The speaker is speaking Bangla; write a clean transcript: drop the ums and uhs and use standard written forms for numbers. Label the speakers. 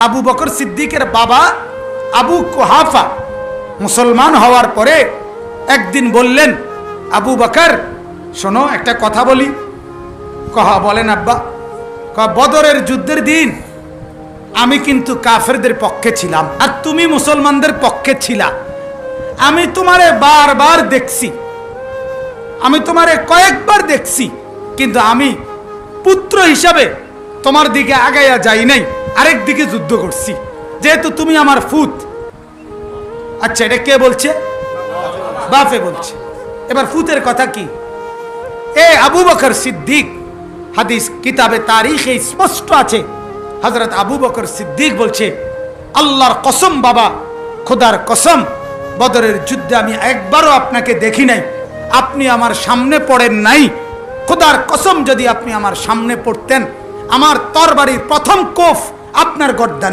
Speaker 1: আবু বকর সিদ্দিকের বাবা আবু কুহাফা মুসলমান হওয়ার পরে একদিন বললেন, আবু বকর শোনো একটা কথা বলি। কহা বলেন আব্বা। বদরের যুদ্ধের দিন আমি কিন্তু কাফেরদের পক্ষে ছিলাম আর তুমি মুসলমানদের পক্ষে ছিলা। আমি তোমারে বারবার দেখছি, আমি তোমারে কয়েকবার দেখছি, কিন্তু আমি পুত্র হিসাবে তোমার দিকে আগাইয়া যাই নাই, আরেক দিকে যুদ্ধ করছি, যেহেতু তুমি আমার ফুত। আচ্ছা, এটা কে বলছে? বাপে বলছে। এবার ফুতের কথা কি? এ আবু বকর সিদ্দিক, হাদিস কিতাবে তারিখে স্পষ্ট আছে, হযরত আবু বকর সিদ্দিক বলছে, আল্লাহর কসম বাবা, খোদার কসম, বদরের যুদ্ধে আমি একবারও আপনাকে দেখি নাই, আপনি আমার সামনে পড়েন নাই। খোদার কসম যদি আপনি আমার সামনে পড়তেন, আমার তরবারির প্রথম কোফ আপনার গর্দানে